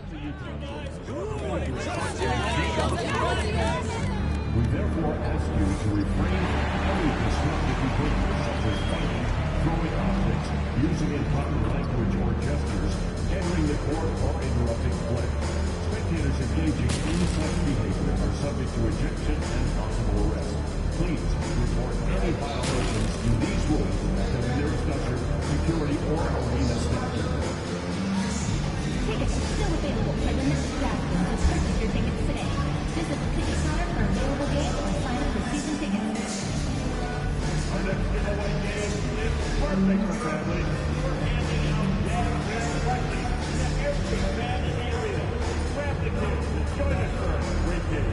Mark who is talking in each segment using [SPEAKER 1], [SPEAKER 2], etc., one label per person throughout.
[SPEAKER 1] We therefore ask you to refrain from any disruptive behavior such as fighting, throwing objects, using improper language or gestures, entering the court, or interrupting play. Spectators engaging in such behavior are subject to ejection and possible arrest. Please report any violations to these rules to the nearest usher, security, or arena staff.
[SPEAKER 2] Tickets are still available for the next draft. Purchase your tickets today. Visit the ticket counter for available games or sign up for season tickets.
[SPEAKER 1] Our next giveaway game is perfect for families. We're handing out gas pricing to every fan in the arena. Grab the kids and join us for a great game.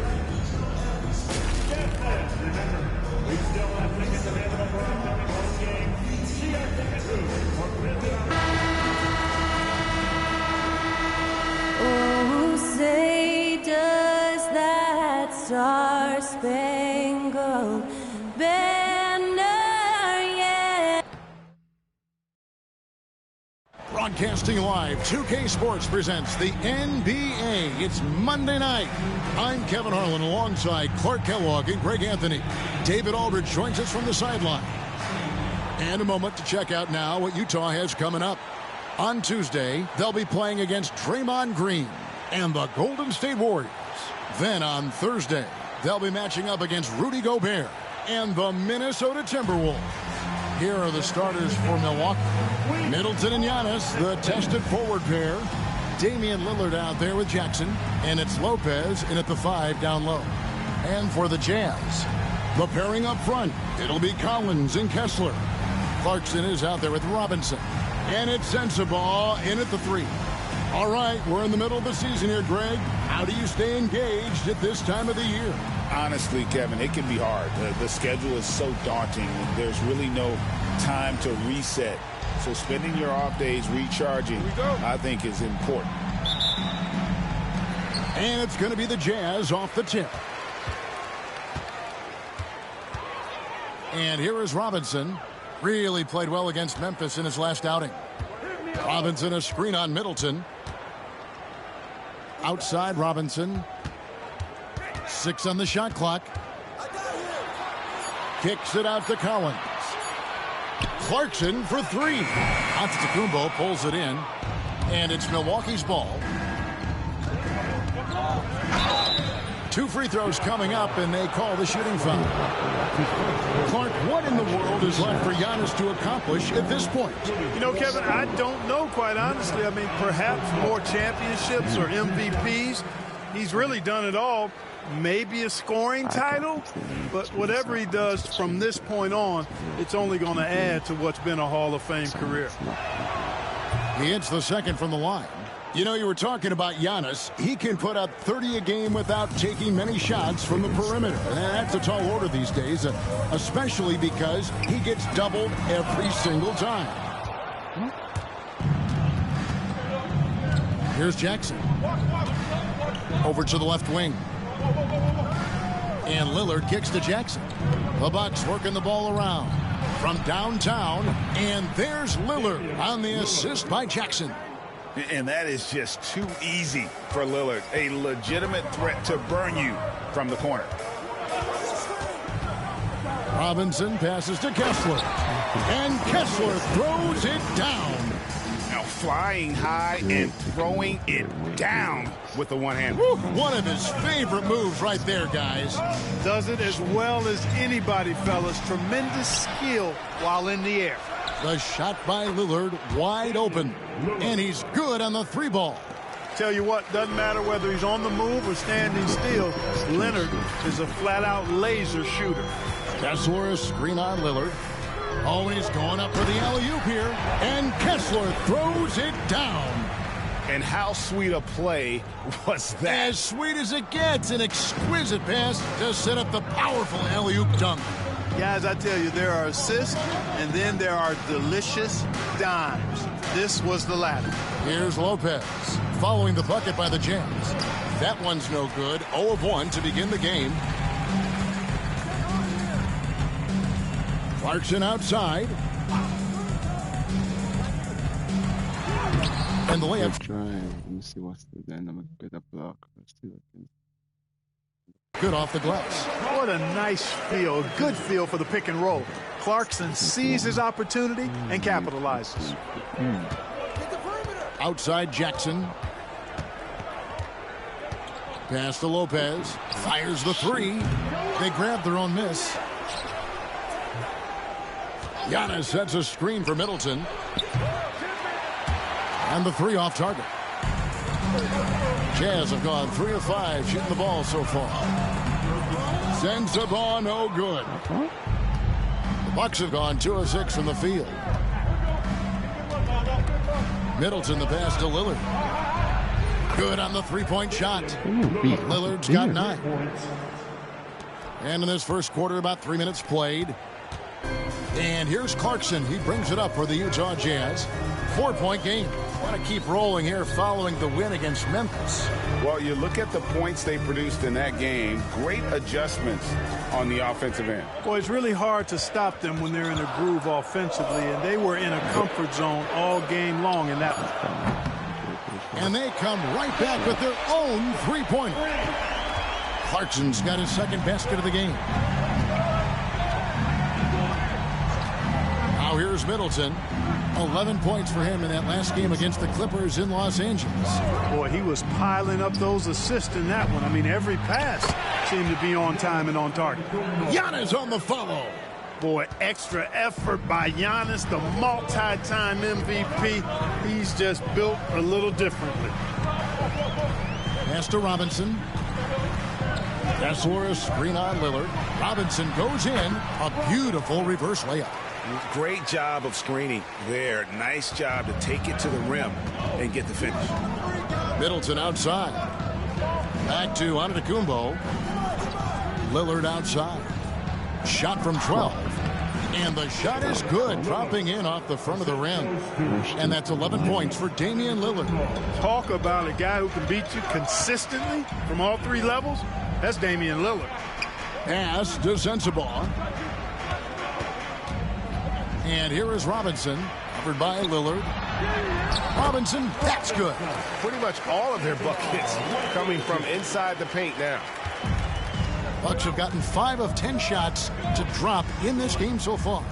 [SPEAKER 1] Yes, fans, remember, we still have tickets available for our upcoming home game. See our ticket booth or visit our...
[SPEAKER 3] Oh, say does that star-spangled banner yet?
[SPEAKER 4] Broadcasting live, 2K Sports presents the NBA. It's Monday night. I'm Kevin Harlan alongside Clark Kellogg and Greg Anthony. David Aldridge joins us from the sideline. And a moment to check out now what Utah has coming up. On Tuesday, they'll be playing against Draymond Green and the Golden State Warriors. Then on Thursday, they'll be matching up against Rudy Gobert and the Minnesota Timberwolves. Here are the starters for Milwaukee. Middleton and Giannis, the tested forward pair. Damian Lillard out there with Jackson. And it's Lopez in at the 5 down low. And for the Jazz, the pairing up front, it'll be Collins and Kessler. Clarkson is out there with Robinson. And it's Sensabaugh in at the 3. All right, we're in the middle of the season here, Greg. How do you stay engaged at this time of the year?
[SPEAKER 5] Honestly, Kevin, it can be hard. The schedule is so daunting, and there's really no time to reset. So spending your off days recharging, I think, is important.
[SPEAKER 4] And it's going to be the Jazz off the tip. And here is Robinson. Really played well against Memphis in his last outing. Robinson, a screen on Middleton. Outside Robinson. 6 on the shot clock. Kicks it out to Collins. Clarkson for 3. Antetokounmpo pulls it in. And it's Milwaukee's ball. 2 free throws coming up, and they call the shooting foul. Clark, what in the world is left for Giannis to accomplish at this point?
[SPEAKER 6] You know, Kevin, I don't know, quite honestly. I mean, perhaps more championships or MVPs. He's really done it all. Maybe a scoring title, but whatever he does from this point on, it's only going to add to what's been a Hall of Fame career.
[SPEAKER 4] He hits the second from the line. You know, you were talking about Giannis. He can put up 30 a game without taking many shots from the perimeter. And that's a tall order these days, especially because he gets doubled every single time. Here's Jackson. Over to the left wing. And Lillard kicks to Jackson. The Bucks working the ball around from downtown. And there's Lillard on the assist by Jackson.
[SPEAKER 5] And that is just too easy for Lillard. A legitimate threat to burn you from the corner.
[SPEAKER 4] Robinson passes to Kessler. And Kessler throws it down.
[SPEAKER 5] Now flying high and throwing it down with the one hand.
[SPEAKER 4] One of his favorite moves right there, guys.
[SPEAKER 6] Does it as well as anybody, fellas. Tremendous skill while in the air.
[SPEAKER 4] The shot by Lillard wide open. And he's good on the 3 ball.
[SPEAKER 6] Tell you what, doesn't matter whether he's on the move or standing still. Leonard is a flat-out laser shooter.
[SPEAKER 4] Kessler a screen on Lillard. Oh, and he's going up for the alley-oop here. And Kessler throws it down.
[SPEAKER 5] And how sweet a play was that?
[SPEAKER 4] As sweet as it gets. An exquisite pass to set up the powerful alley-oop dunk.
[SPEAKER 6] Guys, I tell you, there are assists, and then there are delicious dimes. This was the latter.
[SPEAKER 4] Here's Lopez, following the bucket by the Jazz. That one's no good. 0 of 1 to begin the game. Clarkson outside. And the layup.
[SPEAKER 7] Try. Let me see what's the dynamic. Get a block. Let's see what can.
[SPEAKER 4] Good off the glass.
[SPEAKER 6] What a nice feel, good feel for the pick and roll. Clarkson sees his opportunity and capitalizes.
[SPEAKER 4] Outside Jackson. Pass to Lopez. Fires the three. They grab their own miss. Giannis sets a screen for Middleton. And the three off target. Jazz have gone 3 of 5 shooting the ball so far. Sends the ball, no good. The Bucks have gone 2 of 6 from the field. Middleton the pass to Lillard. Good on the three-point shot. Lillard's got 9. And in this first quarter, about 3 minutes played. And here's Clarkson. He brings it up for the Utah Jazz. 4-point game. Want to keep rolling here following the win against Memphis.
[SPEAKER 5] Well, you look at the points they produced in that game. Great adjustments on the offensive end.
[SPEAKER 6] Well, it's really hard to stop them when they're in a groove offensively, and they were in a comfort zone all game long in that one.
[SPEAKER 4] And they come right back with their own three-pointer. Clarkson's got his second basket of the game. Now here's Middleton. 11 points for him in that last game against the Clippers in Los Angeles.
[SPEAKER 6] Boy, he was piling up those assists in that one. I mean, every pass seemed to be on time and on target.
[SPEAKER 4] Giannis on the follow.
[SPEAKER 6] Boy, extra effort by Giannis, the multi-time MVP. He's just built a little differently.
[SPEAKER 4] Pass to Robinson. Kessler, a screen on Lillard. Robinson goes in. A beautiful reverse layup.
[SPEAKER 8] Great job of screening there. Nice job to take it to the rim and get the finish.
[SPEAKER 4] Middleton outside. Back to Antetokounmpo. Lillard outside. Shot from 12. And the shot is good, dropping in off the front of the rim. And that's 11 points for Damian Lillard.
[SPEAKER 6] Talk about a guy who can beat you consistently from all 3 levels. That's Damian Lillard.
[SPEAKER 4] Pass to Sensabaugh. And here is Robinson, covered by Lillard. Robinson, that's good.
[SPEAKER 8] Pretty much all of their buckets coming from inside the paint now.
[SPEAKER 4] Bucks have gotten 5 of 10 shots to drop in this game so far,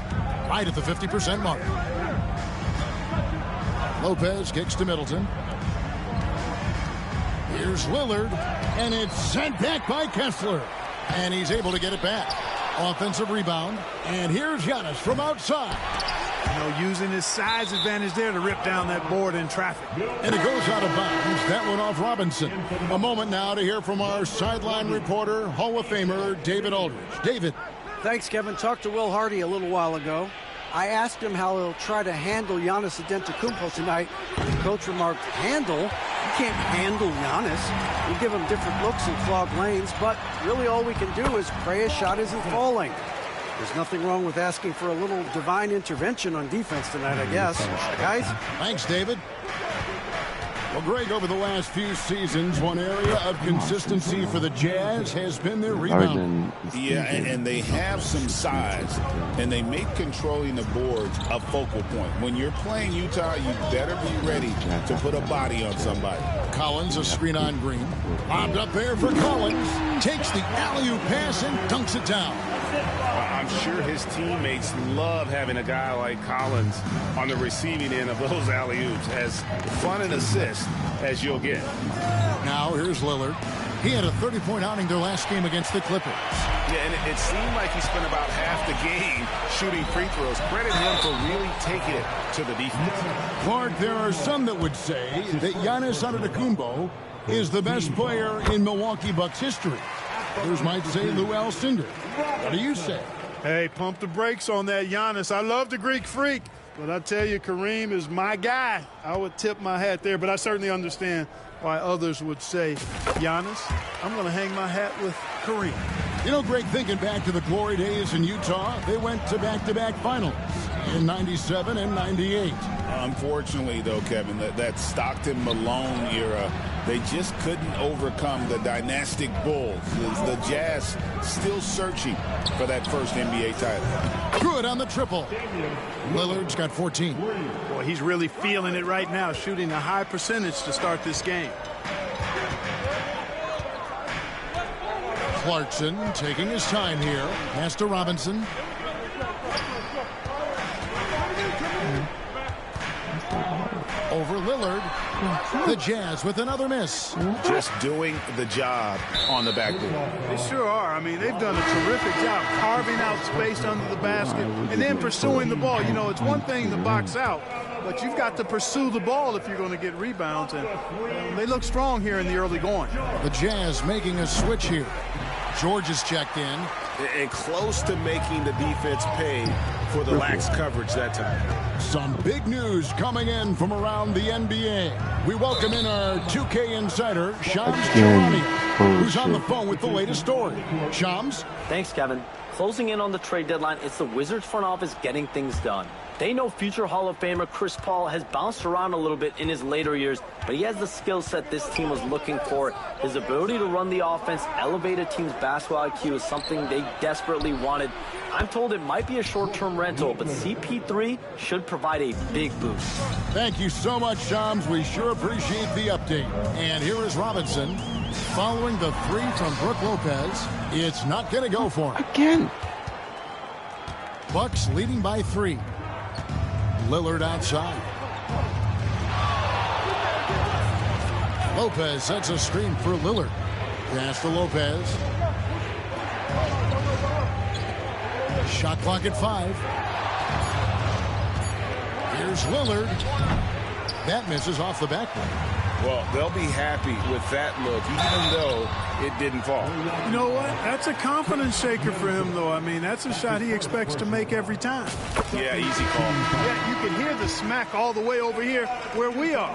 [SPEAKER 4] right at the 50% mark. Lopez kicks to Middleton. Here's Lillard, and it's sent back by Kessler. And he's able to get it back. Offensive rebound, and here's Giannis from outside.
[SPEAKER 6] You know, using his size advantage there to rip down that board in traffic.
[SPEAKER 4] And it goes out of bounds. That one off Robinson. A moment now to hear from our sideline reporter, Hall of Famer David Aldridge. David.
[SPEAKER 9] Thanks, Kevin. Talked to Will Hardy a little while ago. I asked him how he'll try to handle Giannis Antetokounmpo tonight. The coach remarked, handle? You can't handle Giannis. We give him different looks and clogged lanes, but really all we can do is pray his shot isn't falling. There's nothing wrong with asking for a little divine intervention on defense tonight, I guess. Guys?
[SPEAKER 4] Thanks, David. Well, Greg, over the last few seasons, one area of consistency for the Jazz has been their rebound.
[SPEAKER 5] Yeah, and they have some size, and they make controlling the boards a focal point. When you're playing Utah, you better be ready to put a body on somebody.
[SPEAKER 4] Collins, a screen on Green. Bobbed up there for Collins. Takes the alley-oop pass and dunks it down.
[SPEAKER 8] I'm sure his teammates love having a guy like Collins on the receiving end of those alley-oops. As fun an assist as you'll get.
[SPEAKER 4] Now here's Lillard. He had a 30-point outing their last game against the Clippers.
[SPEAKER 8] Yeah, and it seemed like he spent about half the game shooting free throws. Credit him for really taking it to the defense.
[SPEAKER 4] Clark, there are some that would say that Giannis Antetokounmpo is the best player in Milwaukee Bucks history. Others might say Lou Alcindor. What do you say?
[SPEAKER 6] Hey, pump the brakes on that Giannis. I love the Greek Freak, but I tell you, Kareem is my guy. I would tip my hat there, but I certainly understand why others would say, Giannis, I'm going to hang my hat with Kareem.
[SPEAKER 4] You know, Greg, thinking back to the glory days in Utah, they went to back-to-back finals. in 97 and 98.
[SPEAKER 5] Unfortunately, though, Kevin, that Stockton-Malone era, they just couldn't overcome the dynastic Bulls. The Jazz still searching for that first NBA title.
[SPEAKER 4] Good on the triple. Lillard's got 14.
[SPEAKER 6] Boy, he's really feeling it right now, shooting a high percentage to start this game.
[SPEAKER 4] Clarkson taking his time here. Pass to Robinson. Over Lillard. The Jazz with another miss.
[SPEAKER 8] Just doing the job on the backboard.
[SPEAKER 6] They sure are. I mean, they've done a terrific job carving out space under the basket and then pursuing the ball. You know, it's one thing to box out, but you've got to pursue the ball if you're going to get rebounds. And they look strong here in the early going.
[SPEAKER 4] The Jazz making a switch here. George is checked in.
[SPEAKER 8] And close to making the defense pay for the lax coverage that time.
[SPEAKER 4] Some big news coming in from around the NBA. We welcome in our 2K insider, Shams Charania, who's on the phone with the latest story. Shams?
[SPEAKER 10] Thanks, Kevin. Closing in on the trade deadline, it's the Wizards front office getting things done. They know future Hall of Famer Chris Paul has bounced around a little bit in his later years, but he has the skill set this team was looking for. His ability to run the offense, elevate a team's basketball IQ is something they desperately wanted. I'm told it might be a short-term rental, but CP3 should provide a big boost.
[SPEAKER 4] Thank you so much, Shams. We sure appreciate the update. And here is Robinson. Following the three from Brook Lopez, it's not going to go for him.
[SPEAKER 7] Again.
[SPEAKER 4] Bucks leading by 3. Lillard outside. Lopez sets a screen for Lillard. Pass to Lopez. Shot clock at 5. Here's Lillard. That misses off the backboard.
[SPEAKER 8] Well, they'll be happy with that look, even though it didn't fall.
[SPEAKER 6] You know what? That's a confidence shaker for him, though. I mean, that's a shot he expects to make every time.
[SPEAKER 8] Yeah, easy call.
[SPEAKER 6] Yeah, you can hear the smack all the way over here where we are.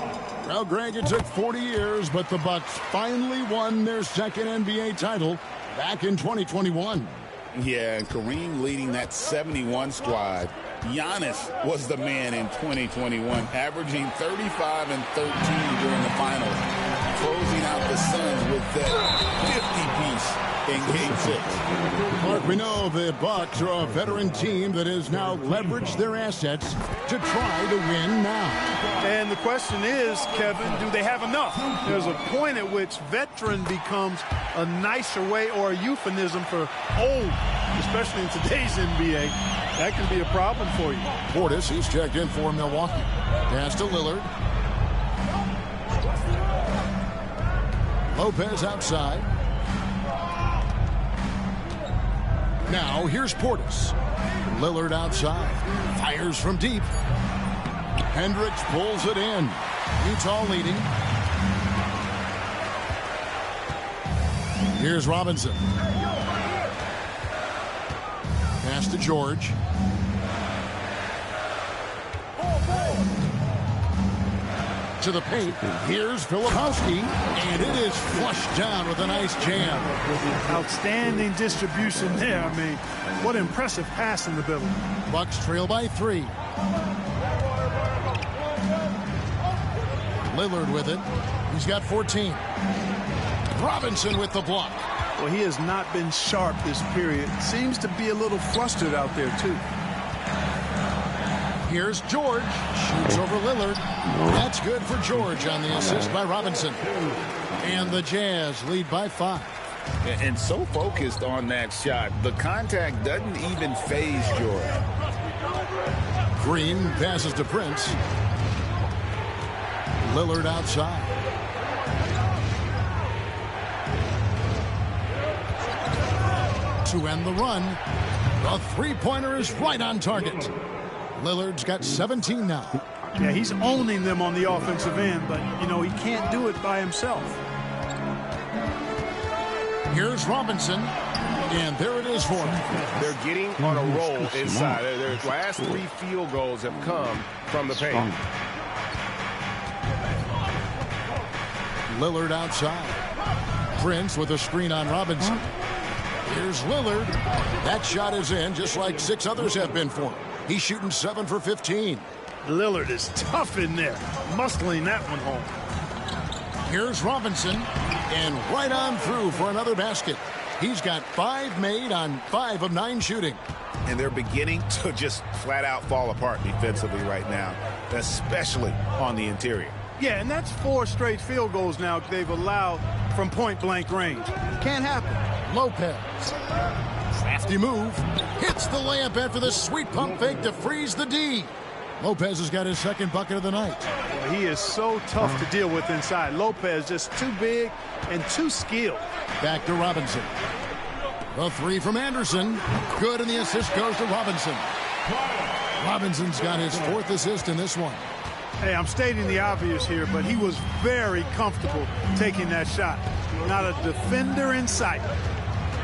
[SPEAKER 4] Well, Greg, it took 40 years, but the Bucks finally won their second NBA title back in 2021.
[SPEAKER 5] Yeah, and Kareem leading that 71 squad. Giannis was the man in 2021, averaging 35 and 13 during the finals, closing out the Suns with that 50-piece in Game 6.
[SPEAKER 4] Mark, we know the Bucks are a veteran team that has now leveraged their assets to try to win now.
[SPEAKER 6] And the question is, Kevin, do they have enough? There's a point at which veteran becomes a nicer way or a euphemism for old, especially in today's NBA. That can be a problem for you.
[SPEAKER 4] Portis, he's checked in for Milwaukee. Pass to Lillard. Lopez outside. Now here's Portis. Lillard outside. Fires from deep. Hendricks pulls it in. Utah leading. Here's Robinson. Pass to George. To the paint. Here's Filipowski. And it is flushed down with a nice jam.
[SPEAKER 6] Outstanding distribution there. I mean, what impressive pass in the building.
[SPEAKER 4] Bucks trail by 3. Lillard with it. He's got 14. Robinson with the block.
[SPEAKER 6] Well, he has not been sharp this period. Seems to be a little flustered out there, too.
[SPEAKER 4] Here's George. Shoots over Lillard. That's good for George on the assist by Robinson. And the Jazz lead by 5.
[SPEAKER 5] And so focused on that shot, the contact doesn't even faze George.
[SPEAKER 4] Green passes to Prince. Lillard outside. To end the run, the three-pointer is right on target. Lillard's got 17 now.
[SPEAKER 6] Yeah, he's owning them on the offensive end, but, you know, he can't do it by himself.
[SPEAKER 4] Here's Robinson, and there it is for him.
[SPEAKER 8] They're getting on a roll inside. Their last 3 field goals have come from the paint.
[SPEAKER 4] Lillard outside. Prince with a screen on Robinson. Here's Lillard. That shot is in, just like 6 others have been for him. He's shooting 7 for 15.
[SPEAKER 6] Lillard is tough in there, muscling that one home.
[SPEAKER 4] Here's Robinson, and right on through for another basket. He's got 5 made on 5 of 9 shooting.
[SPEAKER 8] And they're beginning to just flat out fall apart defensively right now, especially on the interior.
[SPEAKER 6] Yeah, and that's 4 straight field goals now they've allowed from point-blank range. Can't happen.
[SPEAKER 4] Lopez. Crafty move. Hits the layup after the sweet pump fake to freeze the D. Lopez has got his second bucket of the night.
[SPEAKER 6] He is so tough to deal with inside. Lopez just too big and too skilled.
[SPEAKER 4] Back to Robinson. The 3 from Anderson. Good, and the assist goes to Robinson. Robinson's got his 4th assist in this one.
[SPEAKER 6] Hey, I'm stating the obvious here, but he was very comfortable taking that shot. Not a defender in sight.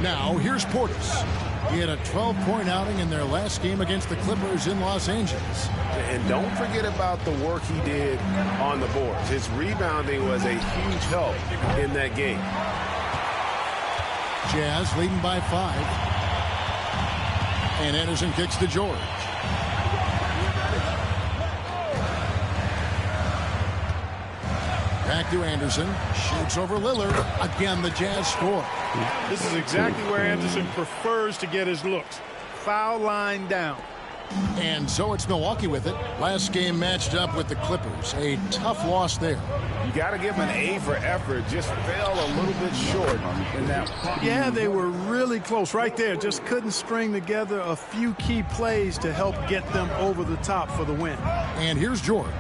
[SPEAKER 4] Now, here's Portis. He had a 12-point outing in their last game against the Clippers in Los Angeles.
[SPEAKER 8] And don't forget about the work he did on the boards. His rebounding was a huge help in that game.
[SPEAKER 4] Jazz leading by 5. And Anderson kicks to George. Back to Anderson. Shoots over Lillard. Again, the Jazz score.
[SPEAKER 6] This is exactly where Anderson prefers to get his looks. Foul line down.
[SPEAKER 4] And so it's Milwaukee with it. Last game matched up with the Clippers. A tough loss there.
[SPEAKER 8] You got to give him an A for effort. Just fell a little bit short in that.
[SPEAKER 6] Yeah, they were really close right there. Just couldn't string together a few key plays to help get them over the top for the win.
[SPEAKER 4] And here's George.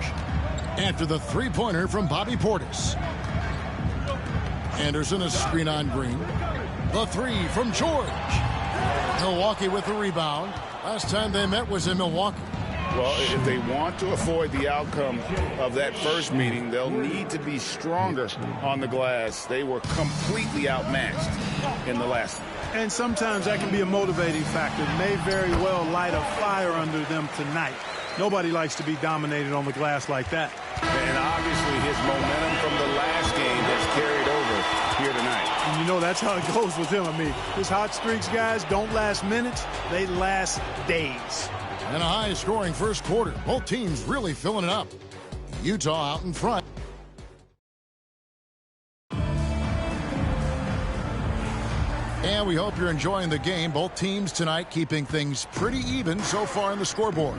[SPEAKER 4] After the 3-pointer from Bobby Portis. Anderson, a screen on Green. The 3 from George. Milwaukee with the rebound. Last time they met was in Milwaukee.
[SPEAKER 8] Well, if they want to avoid the outcome of that first meeting, they'll need to be stronger on the glass. They were completely outmatched in the last one.
[SPEAKER 6] And sometimes that can be a motivating factor. May very well light a fire under them tonight. Nobody likes to be dominated on the glass like that.
[SPEAKER 8] And obviously his momentum from the last game has carried over here tonight.
[SPEAKER 6] And you know that's how it goes with him. I mean, his hot streaks, guys, don't last minutes. They last days.
[SPEAKER 4] And a high-scoring first quarter. Both teams really filling it up. Utah out in front. And we hope you're enjoying the game. Both teams tonight keeping things pretty even so far in the scoreboard.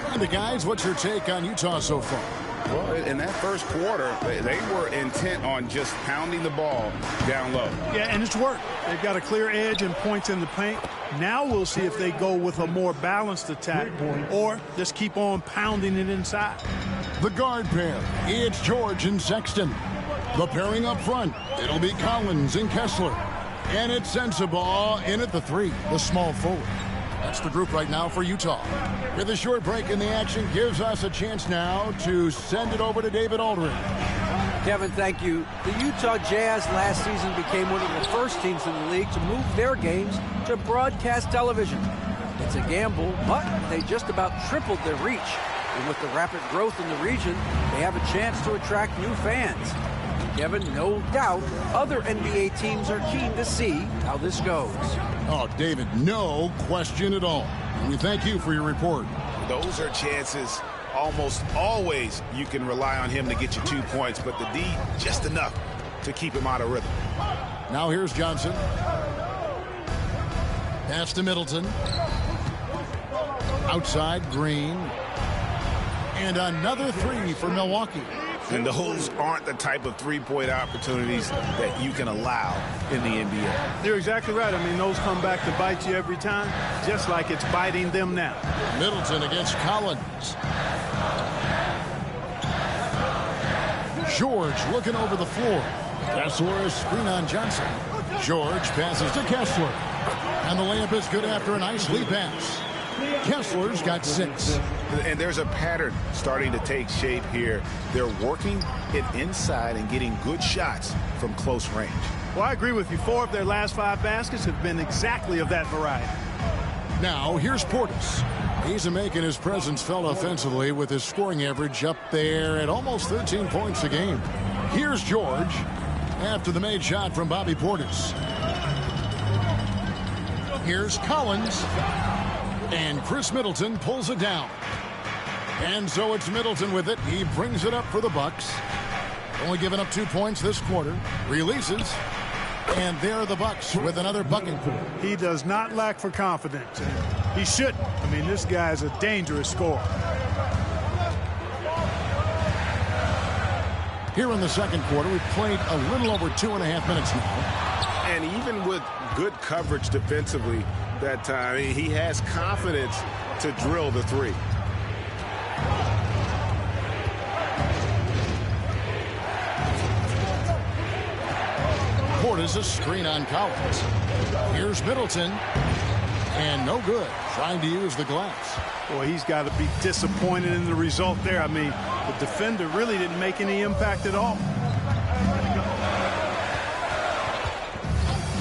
[SPEAKER 4] And guys, what's your take on Utah so far?
[SPEAKER 8] Well, in that first quarter, they were intent on just pounding the ball down low.
[SPEAKER 6] Yeah, and it's worked. They've got a clear edge and points in the paint. Now we'll see if they go with a more balanced attack or just keep on pounding it inside.
[SPEAKER 4] The guard pair, it's George and Sexton. The pairing up front, it'll be Collins and Kessler. And it's Sensabaugh in at the 3, the small forward. That's the group right now for Utah. With a short break in the action gives us a chance now to send it over to David Aldridge.
[SPEAKER 9] Kevin, thank you. The Utah Jazz last season became one of the first teams in the league to move their games to broadcast television. It's a gamble, but they just about tripled their reach. And with the rapid growth in the region, they have a chance to attract new fans. Kevin, no doubt, other NBA teams are keen to see how this goes.
[SPEAKER 4] Oh, David, no question at all. We thank you for your report.
[SPEAKER 8] Those are chances almost always you can rely on him to get you 2 points, but the D, just enough to keep him out of rhythm.
[SPEAKER 4] Now here's Johnson. Pass to Middleton. Outside, Green. And another 3 for Milwaukee.
[SPEAKER 8] And those aren't the type of three-point opportunities that you can allow in the NBA.
[SPEAKER 6] You're exactly right. I mean, those come back to bite you every time, just like it's biting them now.
[SPEAKER 4] Middleton against Collins. George looking over the floor. Kessler is screen on Johnson. George passes to Kessler. And the layup is good after a nice lead pass. Kessler's got 6.
[SPEAKER 8] And there's a pattern starting to take shape here. They're working it inside and getting good shots from close range.
[SPEAKER 6] Well, I agree with you. 4 of their last 5 baskets have been exactly of that variety.
[SPEAKER 4] Now, here's Portis. He's making his presence felt offensively with his scoring average up there at almost 13 points a game. Here's George after the made shot from Bobby Portis. Here's Collins. And Chris Middleton pulls it down. And so it's Middleton with it. He brings it up for the Bucks. Only given up 2 points this quarter. Releases. And there are the Bucks with another bucket.
[SPEAKER 6] He does not lack for confidence. He shouldn't. I mean, this guy is a dangerous scorer.
[SPEAKER 4] Here in the second quarter, we've played a little over 2.5 minutes now.
[SPEAKER 8] And even with good coverage defensively that time, he has confidence to drill the three.
[SPEAKER 4] Portis a screen on Collins. Here's Middleton. And no good. Trying to use the glass.
[SPEAKER 6] Boy, he's got to be disappointed in the result there. I mean, the defender really didn't make any impact at all.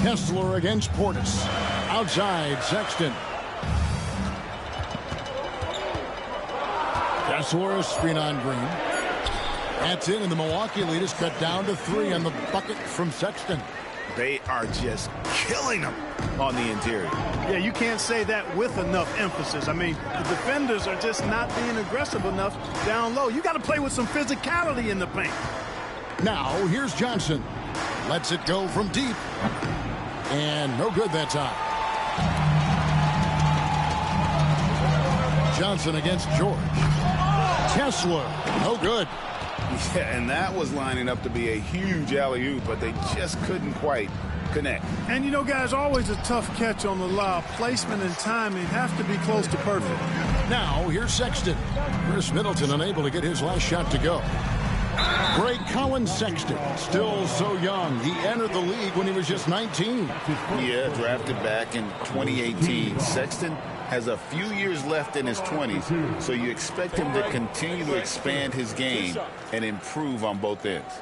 [SPEAKER 4] Kessler against Portis. Outside, Sexton. Kessler a screen on Green. That's in, and the Milwaukee lead is cut down to 3 on the bucket from Sexton.
[SPEAKER 8] They are just killing them on the interior.
[SPEAKER 6] Yeah, you can't say that with enough emphasis. I mean, the defenders are just not being aggressive enough down low. You got to play with some physicality in the paint.
[SPEAKER 4] Now, here's Johnson. Lets it go from deep. And no good that time. Johnson against George. Kessler, no good.
[SPEAKER 8] Yeah, and that was lining up to be a huge alley-oop, but they just couldn't quite connect.
[SPEAKER 6] And, you know, guys, always a tough catch on the lob. Placement and timing have to be close to perfect.
[SPEAKER 4] Now, here's Sexton. Chris Middleton unable to get his last shot to go. Greg Collins Sexton, still so young. He entered the league when he was just 19.
[SPEAKER 8] Yeah, drafted back in 2018. Sexton has a few years left in his 20s, so you expect him to continue to expand his game and improve on both ends.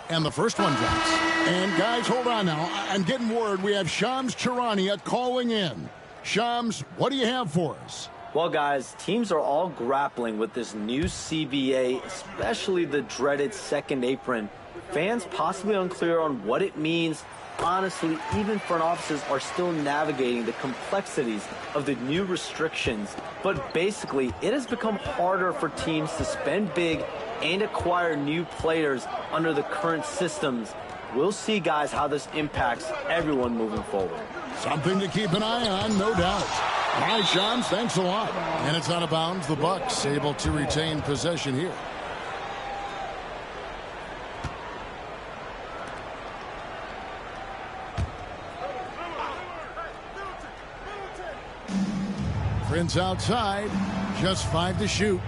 [SPEAKER 4] And the first one drops. And guys, hold on now. I'm getting word we have Shams Charania calling in. Shams, what do you have for us?
[SPEAKER 10] Well, guys, teams are all grappling with this new CBA, especially the dreaded second apron. Fans possibly unclear on what it means. Honestly, even front offices are still navigating the complexities of the new restrictions. But basically, it has become harder for teams to spend big and acquire new players under the current systems. We'll see, guys, how this impacts everyone moving forward.
[SPEAKER 4] Something to keep an eye on, no doubt. All right, Shams, thanks a lot. And it's out of bounds. The Bucks able to retain possession here. Prince outside, just 5 to shoot.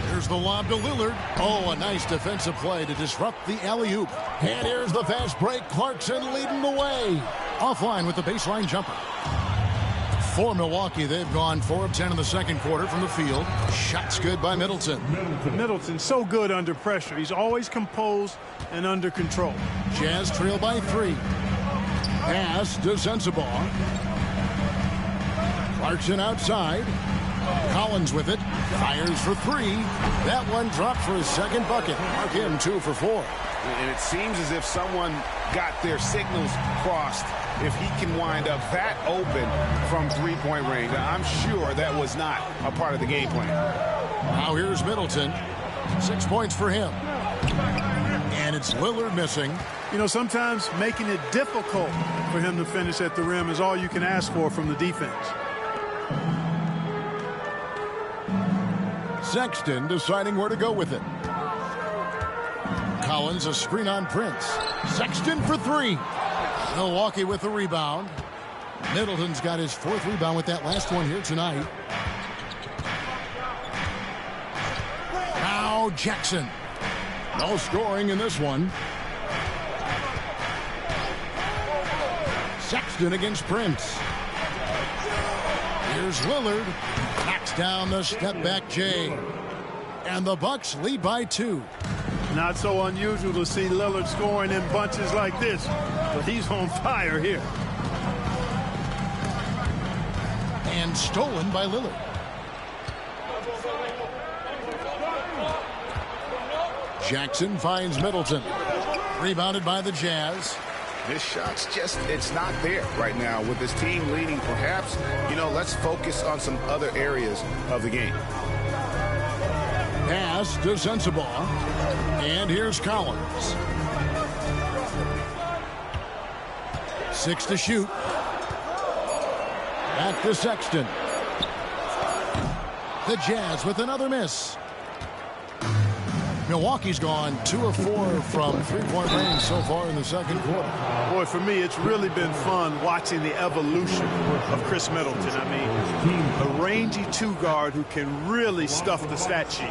[SPEAKER 4] Here's the lob to Lillard. Oh, a nice defensive play to disrupt the alley-oop. And here's the fast break. Clarkson leading the way. Offline with the baseline jumper. For Milwaukee, they've gone 4 of 10 in the second quarter from the field. Shots good by Middleton.
[SPEAKER 6] Middleton, so good under pressure. He's always composed and under control.
[SPEAKER 4] Jazz trail by 3. Pass to Sensabaugh. Clarkson outside. Collins with it. Fires for 3. That one dropped for his second bucket. Mark him 2 for 4.
[SPEAKER 8] And it seems as if someone got their signals crossed if he can wind up that open from three-point range. I'm sure that was not a part of the game plan.
[SPEAKER 4] Now here's Middleton. 6 points for him. And it's Lillard missing.
[SPEAKER 6] You know, sometimes making it difficult for him to finish at the rim is all you can ask for from the defense.
[SPEAKER 4] Sexton deciding where to go with it. Collins a screen on Prince. Sexton for 3. Milwaukee with the rebound. Middleton's got his 4th rebound with that last one here tonight. Now Jackson. No scoring in this one. Sexton against Prince. Here's Lillard. Knocks down the step-back J. And the Bucks lead by 2.
[SPEAKER 6] Not so unusual to see Lillard scoring in bunches like this, but he's on fire here.
[SPEAKER 4] And stolen by Lillard. Jackson finds Middleton. Rebounded by the Jazz.
[SPEAKER 8] This shot's just, it's not there right now with this team leading. Perhaps, let's focus on some other areas of the game.
[SPEAKER 4] Pass to Sensabaugh. And here's Collins. 6 to shoot. Back to Sexton. The Jazz with another miss. Milwaukee's gone 2 of 4 from three-point range so far in the second quarter.
[SPEAKER 6] Boy, for me, it's really been fun watching the evolution of Chris Middleton. I mean, a rangy two-guard who can really stuff the stat sheet.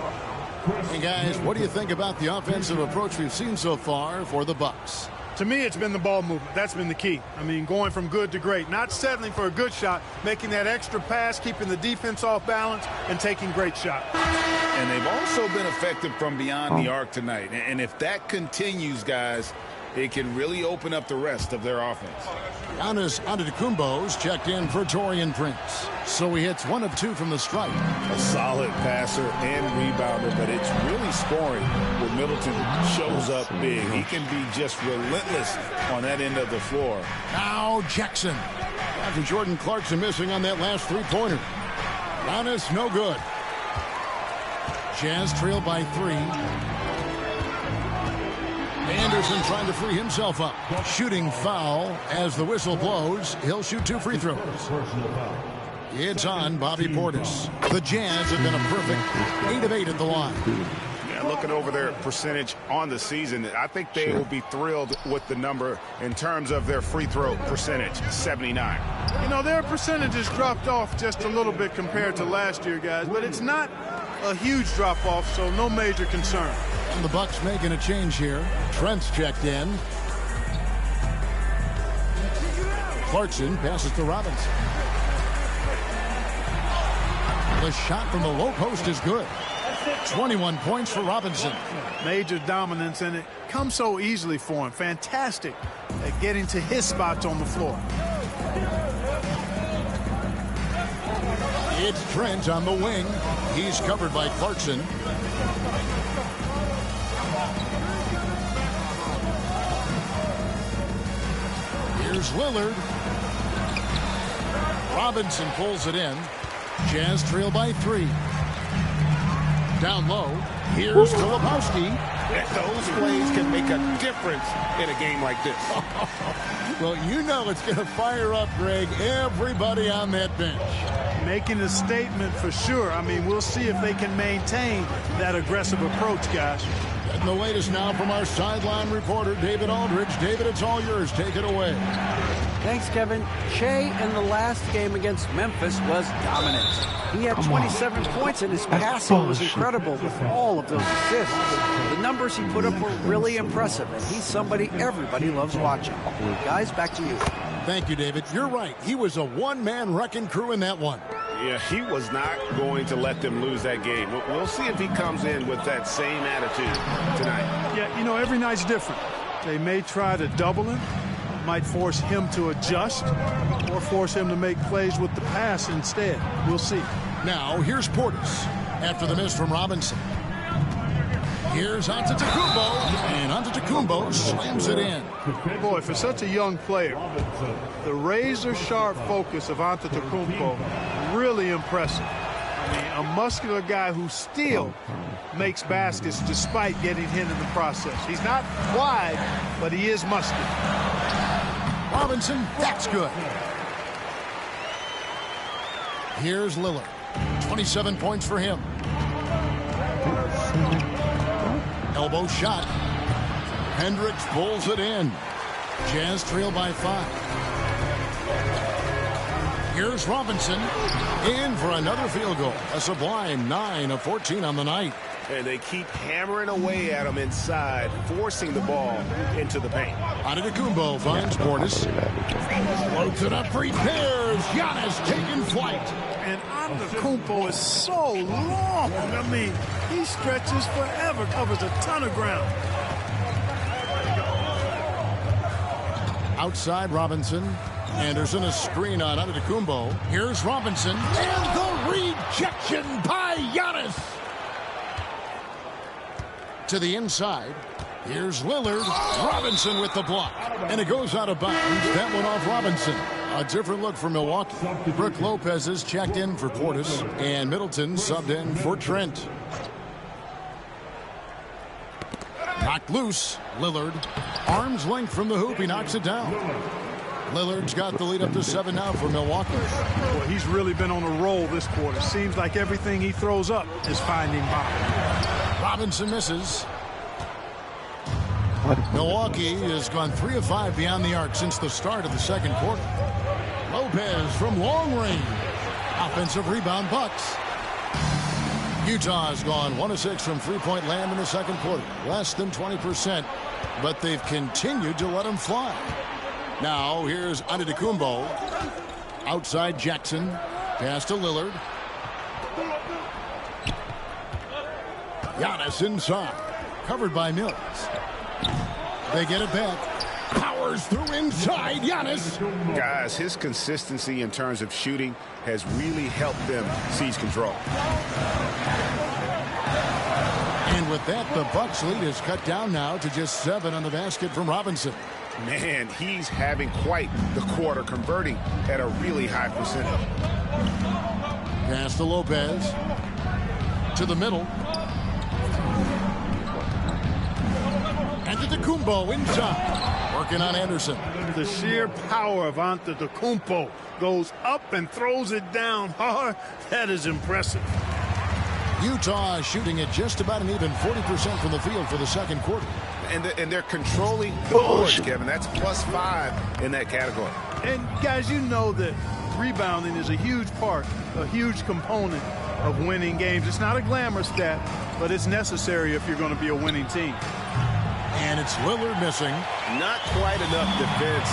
[SPEAKER 4] Hey, guys, what do you think about the offensive approach we've seen so far for the Bucks?
[SPEAKER 6] To me, it's been the ball movement. That's been the key. I mean, going from good to great. Not settling for a good shot, making that extra pass, keeping the defense off balance, and taking great shots.
[SPEAKER 8] And they've also been effective from beyond the arc tonight. And if that continues, guys, it can really open up the rest of their offense.
[SPEAKER 4] Giannis Antetokounmpo's checked in for Taurean Prince. So he hits 1 of 2 from the stripe.
[SPEAKER 8] A solid passer and rebounder, but it's really scoring when Middleton shows up big. He can be just relentless on that end of the floor.
[SPEAKER 4] Now Jackson. After Jordan Clarkson missing on that last three-pointer. Giannis, no good. Jazz trail by 3. Anderson trying to free himself up. Shooting foul as the whistle blows. He'll shoot 2 free throws. It's on Bobby Portis. The Jazz have been a perfect 8 of 8 at the line.
[SPEAKER 8] Yeah, looking over their percentage on the season, I think they will be thrilled with the number in terms of their free throw percentage, 79.
[SPEAKER 6] Their percentages dropped off just a little bit compared to last year, guys, but it's not a huge drop-off, so no major concern.
[SPEAKER 4] And the Bucks making a change here. Trent's checked in. Clarkson passes to Robinson. The shot from the low post is good. 21 points for Robinson.
[SPEAKER 6] Major dominance, and it comes so easily for him. Fantastic at getting to his spots on the floor.
[SPEAKER 4] It's Trent on the wing. He's covered by Clarkson. Here's Lillard. Robinson pulls it in. Jazz trail by 3. Down low. Here's Filipowski.
[SPEAKER 8] Those plays can make a difference in a game like this.
[SPEAKER 4] Well, it's going to fire up, Greg, everybody on that bench.
[SPEAKER 6] Making a statement for sure. I mean, we'll see if they can maintain that aggressive approach, guys.
[SPEAKER 4] And the latest now from our sideline reporter, David Aldridge. David, it's all yours. Take it away.
[SPEAKER 9] Thanks, Kevin. Shea in the last game against Memphis was dominant. He had 27 points, and his passing was incredible with all of those assists. The numbers he put up were really impressive, and he's somebody everybody loves watching. Guys, back to you.
[SPEAKER 4] Thank you, David. You're right. He was a one-man wrecking crew in that one.
[SPEAKER 8] Yeah, he was not going to let them lose that game. We'll see if he comes in with that same attitude tonight.
[SPEAKER 6] Yeah, every night's different. They may try to double him, might force him to adjust, or force him to make plays with the pass instead. We'll see.
[SPEAKER 4] Now, here's Portis after the miss from Robinson. Here's Antetokounmpo, and Antetokounmpo slams it in.
[SPEAKER 6] Boy, for such a young player, the razor-sharp focus of Antetokounmpo, really impressive. I mean, a muscular guy who still makes baskets despite getting hit in the process. He's not wide, but he is muscular.
[SPEAKER 4] Robinson, that's good. Here's Lillard. 27 points for him. Elbow shot. Hendricks pulls it in. Jazz trail by 5. Here's Robinson in for another field goal. A sublime 9 of 14 on the night.
[SPEAKER 8] And they keep hammering away at him inside, forcing the ball into the paint.
[SPEAKER 4] Antetokounmpo finds Portis. Floats it up, prepares. Giannis taking flight.
[SPEAKER 6] And Antetokounmpo is so long. I mean, he stretches forever, covers a ton of ground.
[SPEAKER 4] Outside Robinson. Anderson, a screen on Antetokounmpo. Here's Robinson. And the rejection by Giannis. To the inside. Here's Lillard. Robinson with the block. And it goes out of bounds. That one off Robinson. A different look for Milwaukee. Brook Lopez is checked in for Portis. And Middleton subbed in for Trent. Knocked loose. Lillard. Arm's length from the hoop. He knocks it down. Lillard's got the lead up to 7 now for Milwaukee.
[SPEAKER 6] Well, he's really been on a roll this quarter. Seems like everything he throws up is finding bottom.
[SPEAKER 4] Robinson misses. Milwaukee has gone 3 of 5 beyond the arc since the start of the second quarter. Lopez from long range. Offensive rebound, Bucks. Utah has gone 1 of 6 from three-point land in the second quarter. Less than 20%, but they've continued to let them fly. Now here's Antetokounmpo. Outside Jackson. Pass to Lillard. Giannis inside. Covered by Mills. They get it back. Powers through inside. Giannis.
[SPEAKER 8] Guys, his consistency in terms of shooting has really helped them seize control.
[SPEAKER 4] And with that, the Bucks lead is cut down now to just 7 on the basket from Robinson.
[SPEAKER 8] Man, he's having quite the quarter, converting at a really high percentage.
[SPEAKER 4] Pass to Lopez. To the middle. Antetokounmpo inside. Working on Anderson.
[SPEAKER 6] The sheer power of Antetokounmpo goes up and throws it down hard. That is impressive.
[SPEAKER 4] Utah shooting at just about an even 40% from the field for the second quarter.
[SPEAKER 8] And they're controlling the boards, Kevin. That's +5 in that category.
[SPEAKER 6] And, guys, you know that rebounding is a huge part, a huge component of winning games. It's not a glamour stat, but it's necessary if you're going to be a winning team.
[SPEAKER 4] And it's Lillard missing.
[SPEAKER 8] Not quite enough defense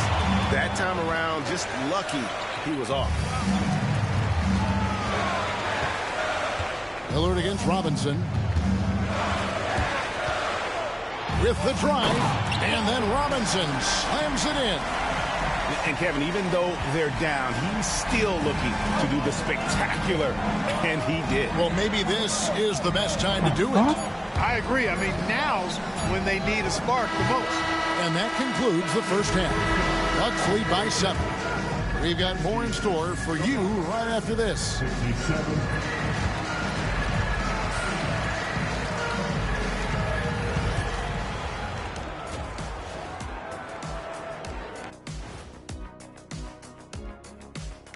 [SPEAKER 8] that time around. Just lucky he was off.
[SPEAKER 4] Lillard against Robinson. With the drive, and then Robinson slams it in.
[SPEAKER 8] And Kevin, even though they're down, he's still looking to do the spectacular, and he did.
[SPEAKER 4] Well, maybe this is the best time to do it.
[SPEAKER 6] I agree. I mean, now's when they need a spark the most.
[SPEAKER 4] And that concludes the first half. Bucks lead by 7. We've got more in store for you right after this.
[SPEAKER 1] 67.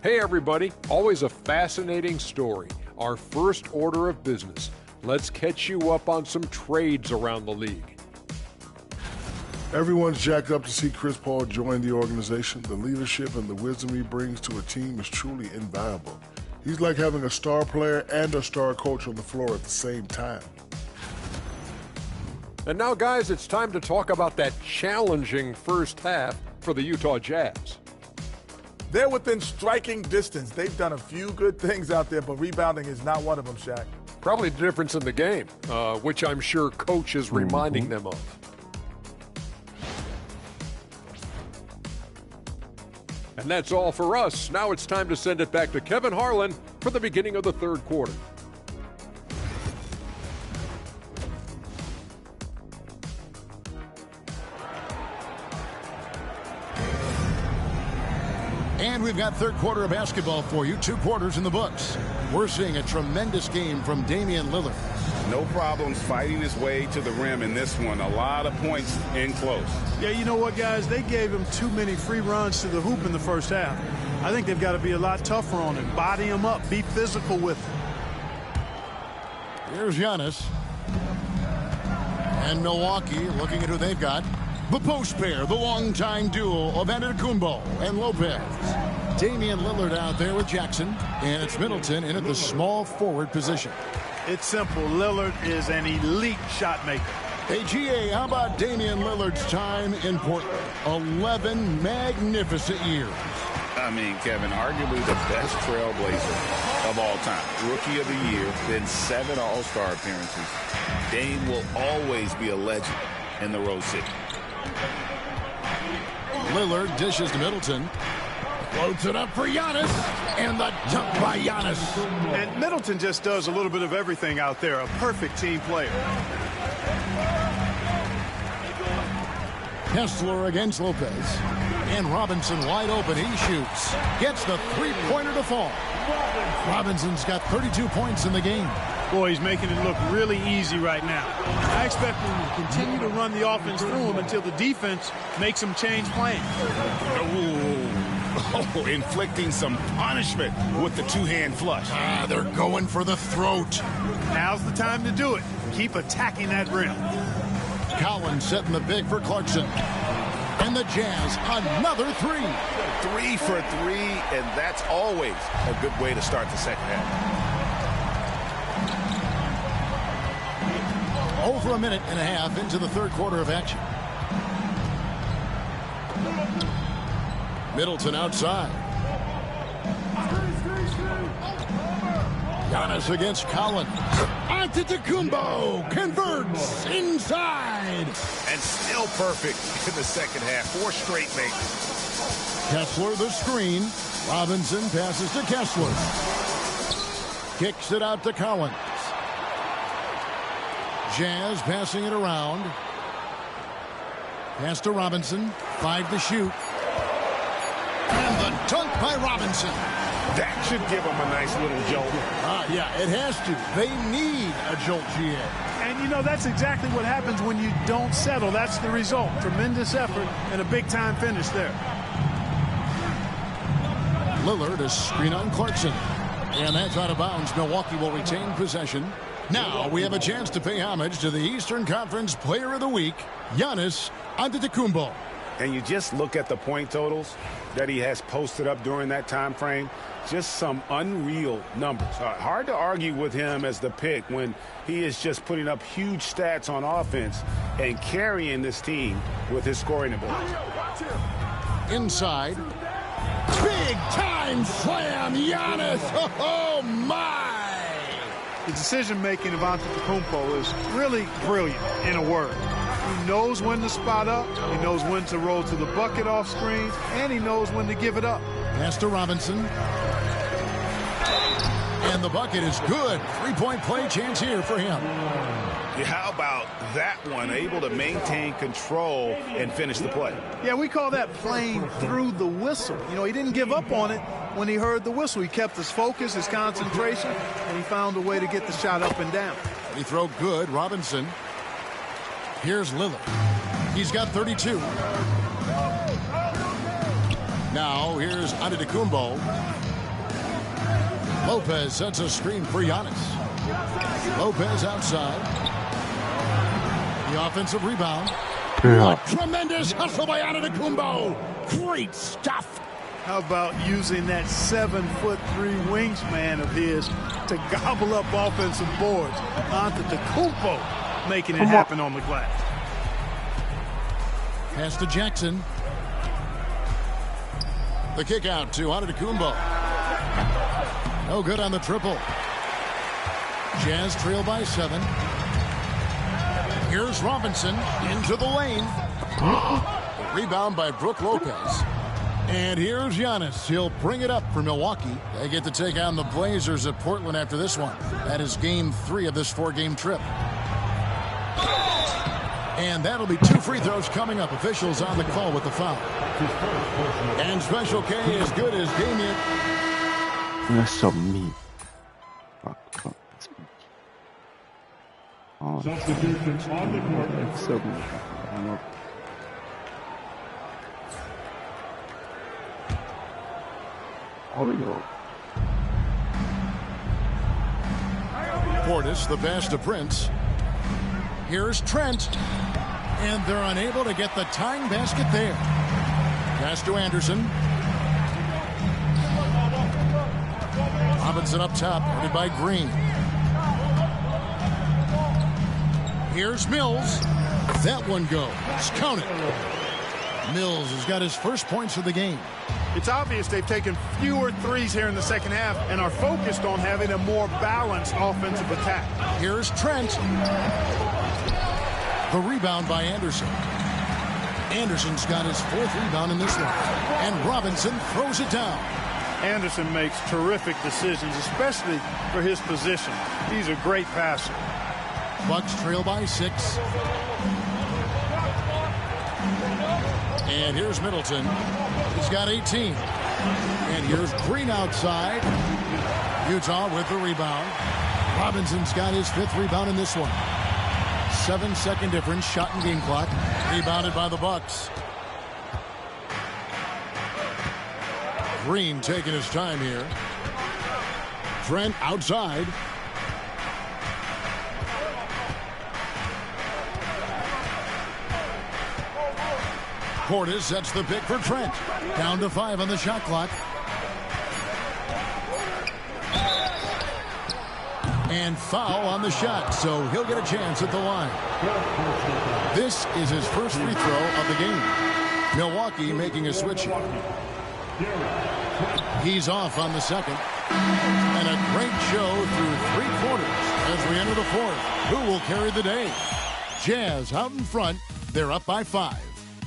[SPEAKER 11] Hey everybody, always a fascinating story. Our first order of business. Let's catch you up on some trades around the league.
[SPEAKER 12] Everyone's jacked up to see Chris Paul join the organization. The leadership and the wisdom he brings to a team is truly invaluable. He's like having a star player and a star coach on the floor at the same time.
[SPEAKER 11] And now guys, it's time to talk about that challenging first half for the Utah Jazz.
[SPEAKER 13] They're within striking distance. They've done a few good things out there, but rebounding is not one of them, Shaq.
[SPEAKER 11] Probably the difference in the game, which I'm sure Coach is reminding them of. And that's all for us. Now it's time to send it back to Kevin Harlan for the beginning of the third quarter.
[SPEAKER 4] And we've got third quarter of basketball for you. 2 quarters in the books. We're seeing a tremendous game from Damian Lillard.
[SPEAKER 8] No problems fighting his way to the rim in this one. A lot of points in close.
[SPEAKER 6] Yeah, you know what, guys? They gave him too many free runs to the hoop in the first half. I think they've got to be a lot tougher on him. Body him up. Be physical with him.
[SPEAKER 4] Here's Giannis. And Milwaukee looking at who they've got. The post pair, the longtime duo of Antetokounmpo and Lopez. Damian Lillard out there with Jackson, and it's Middleton in at the small forward position.
[SPEAKER 6] It's simple. Lillard is an elite shot maker.
[SPEAKER 4] Hey, GA, how about Damian Lillard's time in Portland? 11 magnificent years.
[SPEAKER 5] I mean, Kevin, arguably the best trailblazer of all time. Rookie of the year, then 7 All-Star appearances. Dame will always be a legend in the Rose City.
[SPEAKER 4] Lillard dishes to Middleton. Floats it up for Giannis. And the dunk by Giannis.
[SPEAKER 6] And Middleton just does a little bit of everything out there. A perfect team player.
[SPEAKER 4] Kessler against Lopez. And Robinson wide open. He shoots. Gets the three-pointer to fall. Robinson's got 32 points in the game.
[SPEAKER 6] Boy, he's making it look really easy right now. I expect him to continue to run the offense through him until the defense makes him change plans.
[SPEAKER 8] Oh, inflicting some punishment with the two-hand flush.
[SPEAKER 4] They're going for the throat.
[SPEAKER 6] Now's the time to do it. Keep attacking that rim.
[SPEAKER 4] Collins setting the big for Clarkson. And the Jazz, another three.
[SPEAKER 8] 3 for 3, and that's always a good way to start the second half.
[SPEAKER 4] Over a minute and a half into the third quarter of action. Middleton outside. Giannis against Collins. Antetokounmpo converts inside.
[SPEAKER 8] And still perfect in the second half. 4 straight makes.
[SPEAKER 4] Kessler the screen. Robinson passes to Kessler. Kicks it out to Collins. Jazz passing it around. Pass to Robinson. 5 to shoot. And the dunk by Robinson.
[SPEAKER 8] That should give them a nice little jolt.
[SPEAKER 4] Yeah, it has to. They need a jolt, GA.
[SPEAKER 6] And, you know, that's exactly what happens when you don't settle. That's the result. Tremendous effort and a big-time finish there.
[SPEAKER 4] Lillard a screen on Clarkson. And that's out of bounds. Milwaukee will retain possession. Now we have a chance to pay homage to the Eastern Conference Player of the Week, Giannis Antetokounmpo.
[SPEAKER 8] And you just look at the point totals that he has posted up during that time frame. Just some unreal numbers. Hard to argue with him as the pick when he is just putting up huge stats on offense and carrying this team with his scoring ability.
[SPEAKER 4] Inside. Big time slam, Giannis. Oh, my.
[SPEAKER 6] The decision-making of Antetokounmpo is really brilliant, in a word. He knows when to spot up, he knows when to roll to the bucket off screens, and he knows when to give it up.
[SPEAKER 4] Pass to Robinson. And the bucket is good. 3-point play chance here for him.
[SPEAKER 8] Yeah, how about that one? Able to maintain control and finish the play.
[SPEAKER 6] Yeah, we call that playing through the whistle. You know, he didn't give up on it when he heard the whistle. He kept his focus, his concentration, and he found a way to get the shot up and down.
[SPEAKER 4] He throw good. Robinson. Here's Lillard. He's got 32. Now here's Antetokounmpo. Lopez sets a screen for Giannis. Lopez outside. The offensive rebound. What tremendous hustle by Antetokounmpo. Great stuff.
[SPEAKER 6] How about using that 7'3" wingspan of his to gobble up offensive boards? Antetokounmpo making it happen on the glass.
[SPEAKER 4] Pass to Jackson. The kick out to Antetokounmpo. No good on the triple. Jazz trail by 7. Here's Robinson into the lane. Rebound by Brook Lopez. And here's Giannis. He'll bring it up for Milwaukee. They get to take on the Blazers at Portland after this one. That is game 3 of this 4-game trip. And that'll be 2 free throws coming up. Officials on the call with the foul. And Special K as good as Damian.
[SPEAKER 7] That's so mean. Fuck. Oh,
[SPEAKER 1] Substitution on the court.
[SPEAKER 7] that's so mean. I know. How we go?
[SPEAKER 4] Portis, the pass to Prince. Here's Trent. And they're unable to get the tying basket there. Pass to Anderson. Robinson up top, guarded by Green. Here's Mills. That one goes. Count it. Mills has got his first points of the game.
[SPEAKER 6] It's obvious they've taken fewer threes here in the second half and are focused on having a more balanced offensive attack.
[SPEAKER 4] Here's Trent. The rebound by Anderson. Anderson's got his 4th rebound in this one. And Robinson throws it down.
[SPEAKER 6] Anderson makes terrific decisions, especially for his position. He's a great passer.
[SPEAKER 4] Bucks trail by 6. And here's Middleton. He's got 18. And here's Green outside. Utah with the rebound. Robinson's got his 5th rebound in this one. 7-second difference, shot and game clock. Rebounded by the Bucks. Green taking his time here. Trent outside. Portis sets the pick for Trent. Down to 5 on the shot clock. And foul on the shot, so he'll get a chance at the line. This is his first free throw of the game. Milwaukee making a switch here. He's off on the second. And a great show through 3 quarters as we enter the 4th. Who will carry the day? Jazz out in front. They're up by 5.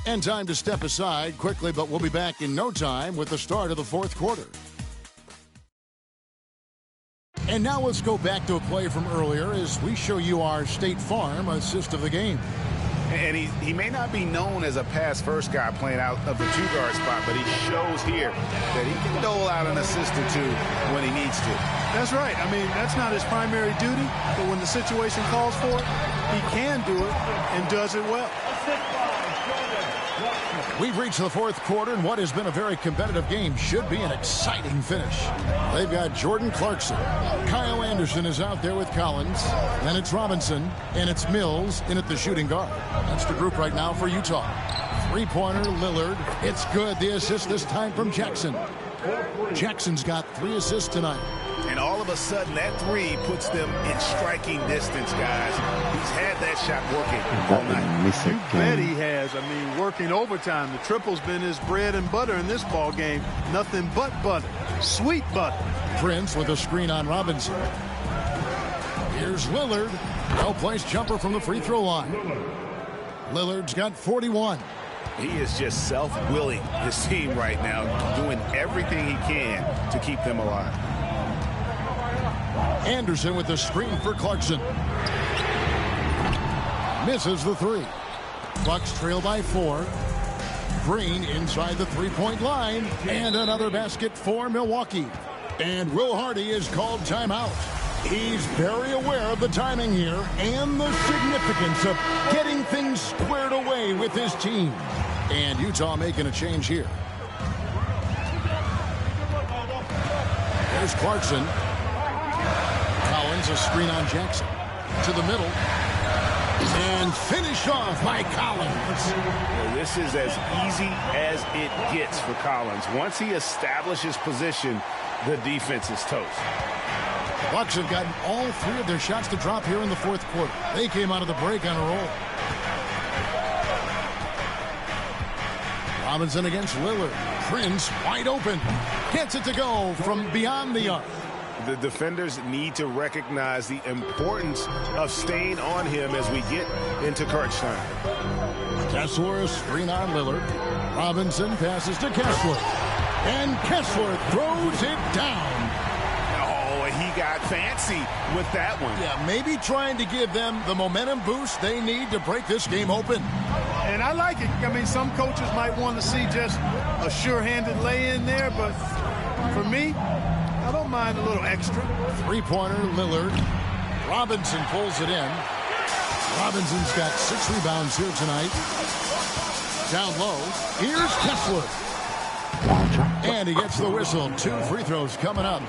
[SPEAKER 4] And time to step aside quickly, but we'll be back in no time with the start of the 4th quarter. And now let's go back to a play from earlier as we show you our State Farm assist of the game.
[SPEAKER 8] And he may not be known as a pass-first guy playing out of the 2-guard spot, but he shows here that he can dole out an assist or 2 when he needs to.
[SPEAKER 6] That's right. I mean, that's not his primary duty, but when the situation calls for it, he can do it and does it well.
[SPEAKER 4] We've reached the 4th quarter, and what has been a very competitive game should be an exciting finish. They've got Jordan Clarkson. Kyle Anderson is out there with Collins. Then it's Robinson, and it's Mills in at the shooting guard. That's the group right now for Utah. 3-pointer, Lillard. It's good. The assist this time from Jackson. Jackson's got 3 assists tonight.
[SPEAKER 8] And all of a sudden, that 3 puts them in striking distance, guys. He's had that shot working all night.
[SPEAKER 6] You bet he has. I mean, working overtime. The triple's been his bread and butter in this ball game. Nothing but butter. Sweet butter.
[SPEAKER 4] Prince with a screen on Robinson. Here's Lillard. Well-placed jumper from the free throw line. Lillard's got 41.
[SPEAKER 8] He is just self-willing, this team right now, doing everything he can to keep them alive.
[SPEAKER 4] Anderson with the screen for Clarkson. Misses the 3. Bucks trail by 4. Green inside the 3-point line. And another basket for Milwaukee. And Will Hardy is called timeout. He's very aware of the timing here and the significance of getting things squared away with his team. And Utah making a change here. There's Clarkson. Collins, a screen on Jackson. To the middle. And finished off by Collins.
[SPEAKER 8] Well, this is as easy as it gets for Collins. Once he establishes position, the defense is toast.
[SPEAKER 4] Bucks have gotten all 3 of their shots to drop here in the 4th quarter. They came out of the break on a roll. Robinson against Lillard. Prince wide open. Gets it to go from beyond the arc.
[SPEAKER 8] The defenders need to recognize the importance of staying on him as we get into crunch time.
[SPEAKER 4] Kessler, a screen on Lillard. Robinson passes to Kessler. And Kessler throws it down.
[SPEAKER 8] Oh, he got fancy with that one.
[SPEAKER 4] Yeah, maybe trying to give them the momentum boost they need to break this game open.
[SPEAKER 6] And I like it. I mean, some coaches might want to see just a sure-handed lay-in there, but for me, I don't mind a little extra.
[SPEAKER 4] 3-pointer, Lillard. Robinson pulls it in. Robinson's got 6 rebounds here tonight. Down low. Here's Kessler. And he gets the whistle. 2 free throws coming up.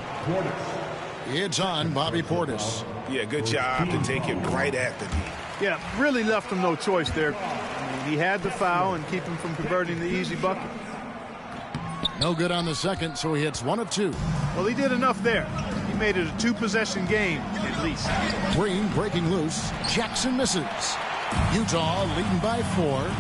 [SPEAKER 4] It's on Bobby Portis.
[SPEAKER 8] Yeah, good job to take him right at the knee.
[SPEAKER 6] Yeah, really left him no choice there. I mean, he had the foul and keep him from converting the easy bucket.
[SPEAKER 4] No good on the second, so he hits 1 of 2.
[SPEAKER 6] Well, he did enough there. He made it a 2-possession game, at least.
[SPEAKER 4] Green breaking loose. Jackson misses. Utah leading by 4.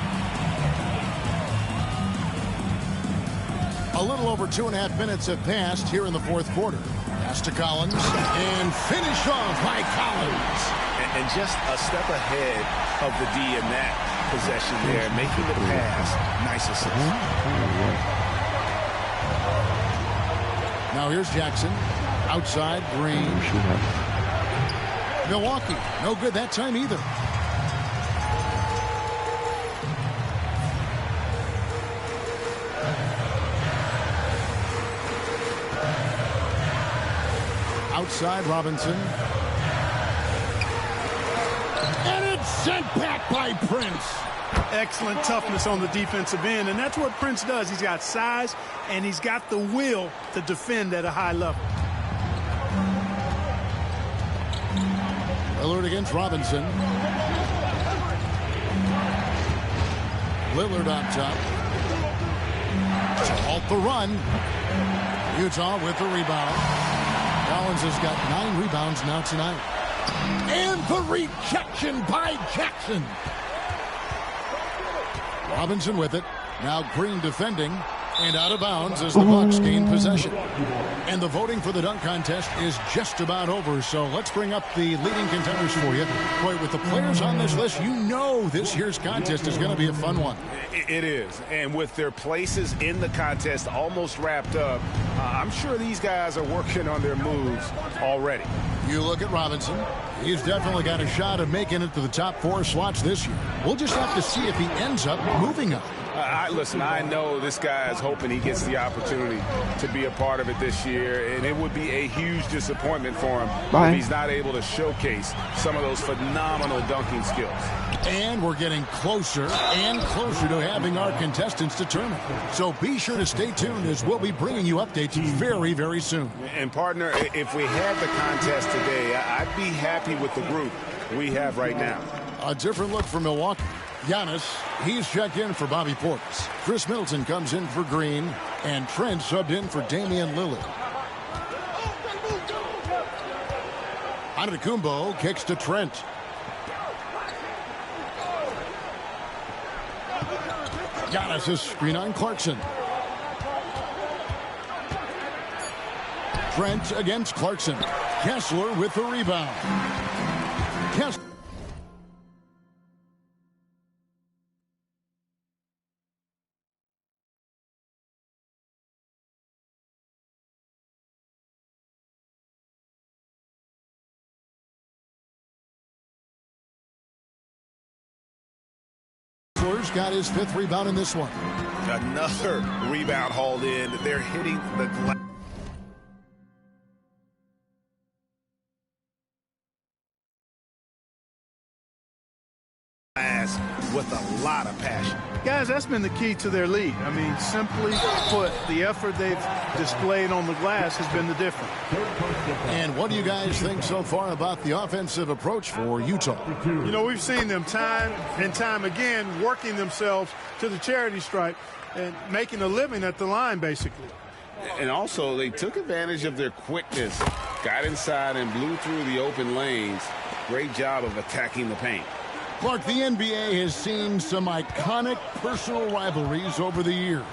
[SPEAKER 4] A little over 2.5 minutes have passed here in the 4th quarter. Pass to Collins and finish off by Collins.
[SPEAKER 8] And just a step ahead of the D in that possession there, making the pass. Nice assist.
[SPEAKER 4] Now here's Jackson. Outside, Green. Milwaukee, no good that time either. Outside Robinson. And it's sent back by Prince.
[SPEAKER 6] Excellent toughness on the defensive end, and that's what Prince does. He's got size, and he's got the will to defend at a high level.
[SPEAKER 4] Lillard against Robinson. Lillard on top. To halt the run. Utah with the rebound. Collins has got 9 rebounds now tonight. And the rejection by Jackson. Robinson with it. Now Green defending. And out of bounds as the Bucks gain possession. And the voting for the dunk contest is just about over. So let's bring up the leading contenders for you. Boy, with the players on this list, you know this year's contest is going to be a fun one.
[SPEAKER 8] It is. And with their places in the contest almost wrapped up, I'm sure these guys are working on their moves already.
[SPEAKER 4] You look at Robinson. He's definitely got a shot of making it to the top 4 slots this year. We'll just have to see if he ends up moving up.
[SPEAKER 8] Listen, I know this guy is hoping he gets the opportunity to be a part of it this year, and it would be a huge disappointment for him if he's not able to showcase some of those phenomenal dunking skills.
[SPEAKER 4] And we're getting closer and closer to having our contestants determined. So be sure to stay tuned as we'll be bringing you updates very, very soon.
[SPEAKER 8] And partner, if we had the contest today, I'd be happy with the group we have right now.
[SPEAKER 4] A different look for Milwaukee. Giannis, he's checked in for Bobby Portis. Chris Middleton comes in for Green, and Trent subbed in for Damian Lillard. Antetokounmpo kicks to Trent. Giannis' screen on Clarkson. Trent against Clarkson. Kessler with the rebound. Kessler. Got his 5th rebound in this one.
[SPEAKER 8] Another rebound hauled in. They're hitting the glass with a lot of passion.
[SPEAKER 6] Guys, that's been the key to their lead. I mean, simply put, the effort they've displayed on the glass has been the difference.
[SPEAKER 4] And what do you guys think so far about the offensive approach for Utah?
[SPEAKER 6] You know, we've seen them time and time again working themselves to the charity stripe and making a living at the line, basically.
[SPEAKER 8] And also, they took advantage of their quickness, got inside and blew through the open lanes. Great job of attacking the paint.
[SPEAKER 4] Clark, the NBA has seen some iconic personal rivalries over the years.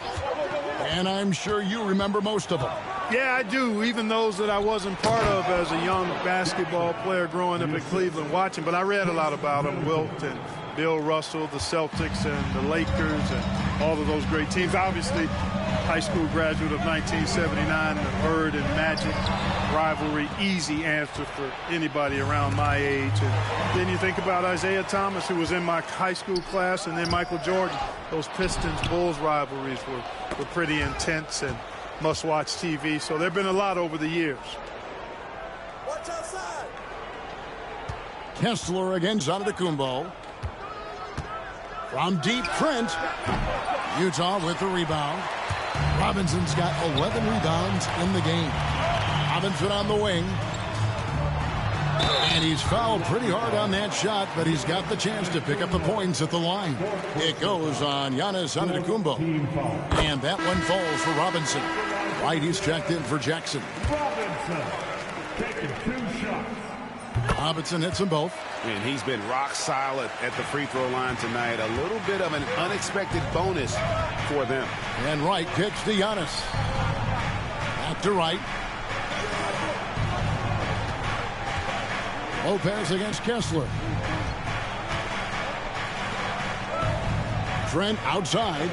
[SPEAKER 4] And I'm sure you remember most of them.
[SPEAKER 6] Yeah, I do, even those that I wasn't part of as a young basketball player growing up in Cleveland watching. But I read a lot about them, Wilt and Bill Russell, the Celtics and the Lakers and all of those great teams. Obviously, high school graduate of 1979, the Bird and Magic rivalry, easy answer for anybody around my age. And then you think about Isaiah Thomas, who was in my high school class, and then Michael Jordan. Those Pistons-Bulls rivalries were pretty intense and must-watch TV. So there have been a lot over the years.
[SPEAKER 1] Watch outside.
[SPEAKER 4] Kessler against Antetokounmpo. From deep, Trent. Utah with the rebound. Robinson's got 11 rebounds in the game. Robinson on the wing. And he's fouled pretty hard on that shot, but he's got the chance to pick up the points at the line. It goes on Giannis Antetokounmpo. And that one falls for Robinson. White is checked in for Jackson.
[SPEAKER 1] Robinson taking 2 shots.
[SPEAKER 4] Robinson hits them both.
[SPEAKER 8] And he's been rock solid at the free throw line tonight. A little bit of an unexpected bonus for them.
[SPEAKER 4] And Wright kicks to Giannis. Back to Wright. Lopez against Kessler. Trent outside.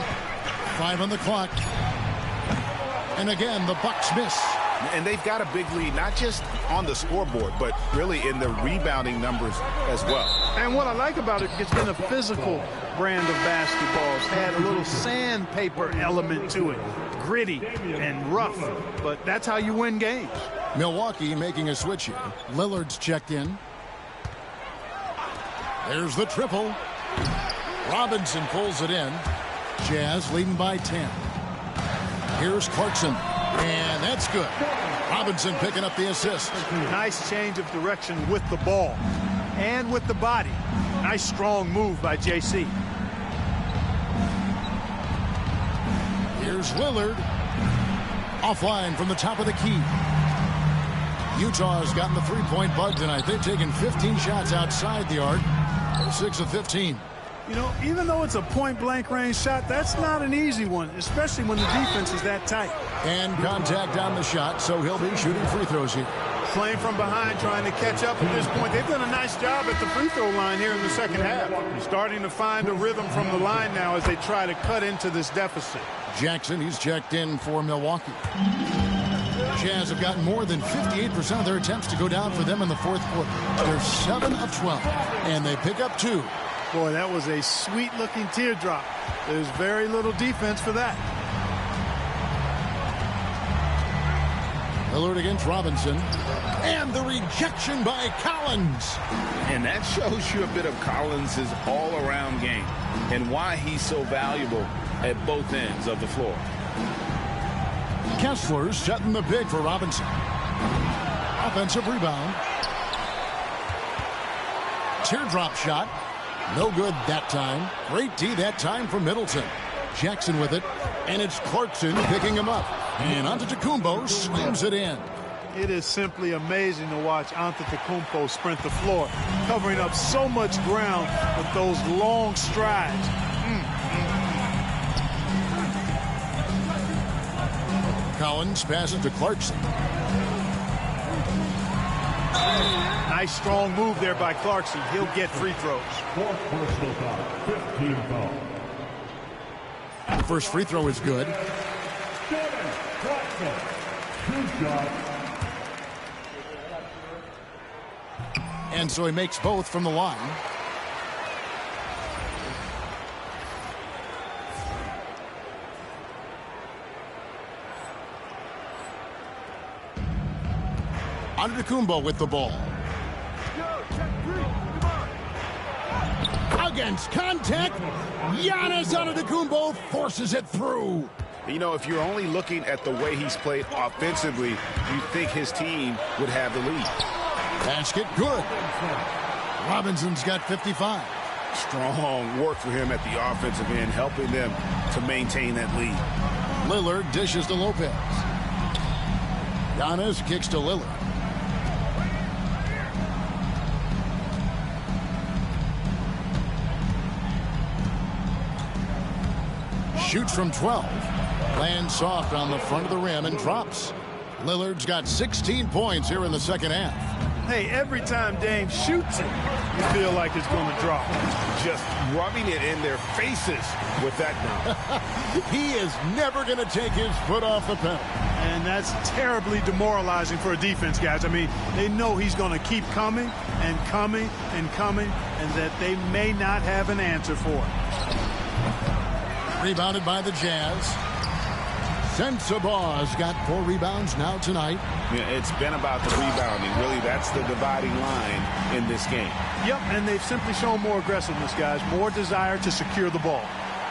[SPEAKER 4] 5 on the clock. And again, the Bucks miss.
[SPEAKER 8] And they've got a big lead, not just on the scoreboard, but really in the rebounding numbers as well.
[SPEAKER 6] And what I like about it, it's been a physical brand of basketball. It's had a little sandpaper element to it. Gritty and rough, but that's how you win games.
[SPEAKER 4] Milwaukee making a switch here. Lillard's checked in. There's the triple. Robinson pulls it in. Jazz leading by 10. Here's Clarkson. And that's good. Robinson picking up the assist.
[SPEAKER 6] Nice change of direction with the ball and with the body. Nice strong move by JC.
[SPEAKER 4] Here's Lillard. Offline from the top of the key. Utah's gotten the three-point bug tonight. They've taken 15 shots outside the arc. They're 6 of 15.
[SPEAKER 6] You know, even though it's a point-blank range shot, that's not an easy one, especially when the defense is that tight.
[SPEAKER 4] And contact on the shot, so he'll be shooting free throws here.
[SPEAKER 6] Playing from behind, trying to catch up at this point. They've done a nice job at the free throw line here in the second half. They're starting to find a rhythm from the line now as they try to cut into this deficit.
[SPEAKER 4] Jackson, he's checked in for Milwaukee. Jazz have gotten more than 58% of their attempts to go down for them in the fourth quarter. They're 7 of 12, and they pick up 2.
[SPEAKER 6] Boy, that was a sweet-looking teardrop. There's very little defense for that.
[SPEAKER 4] Lillard against Robinson. And the rejection by Collins.
[SPEAKER 5] And that shows you a bit of Collins' all-around game and why he's so valuable at both ends of the floor.
[SPEAKER 4] Kessler's setting the pick for Robinson. Offensive rebound. Teardrop shot. No good that time. Great D that time from Middleton. Jackson with it. And it's Clarkson picking him up. And Antetokounmpo slams it in.
[SPEAKER 6] It is simply amazing to watch Antetokounmpo sprint the floor, covering up so much ground with those long strides.
[SPEAKER 4] Collins passes to Clarkson.
[SPEAKER 6] Nice strong move there by Clarkson. He'll get free throws.
[SPEAKER 1] Fourth personal foul, 15 foul.
[SPEAKER 4] The first free throw is good. And so he makes both from the line. Antetokounmpo with the ball. Against contact, Giannis Antetokounmpo forces it through.
[SPEAKER 8] You know, if you're only looking at the way he's played offensively, you think his team would have the lead.
[SPEAKER 4] Basket good. Robinson's got 55.
[SPEAKER 8] Strong work for him at the offensive end, helping them to maintain that lead.
[SPEAKER 4] Lillard dishes to Lopez. Giannis kicks to Lillard. Shoots from 12. Lands soft on the front of the rim and drops. Lillard's got 16 points here in the second half.
[SPEAKER 6] Hey, every time Dame shoots it, you feel like it's going to drop.
[SPEAKER 8] Just rubbing it in their faces with that dunk.
[SPEAKER 4] He is never going to take his foot off the pedal.
[SPEAKER 6] And that's terribly demoralizing for a defense, guys. I mean, they know he's going to keep coming and coming and coming, and that they may not have an answer for it.
[SPEAKER 4] Rebounded by the Jazz. Sensabaugh's got 4 rebounds now tonight.
[SPEAKER 8] Yeah, it's been about the rebounding. Really, that's the dividing line in this game.
[SPEAKER 6] Yep, and they've simply shown more aggressiveness, guys. More desire to secure the ball.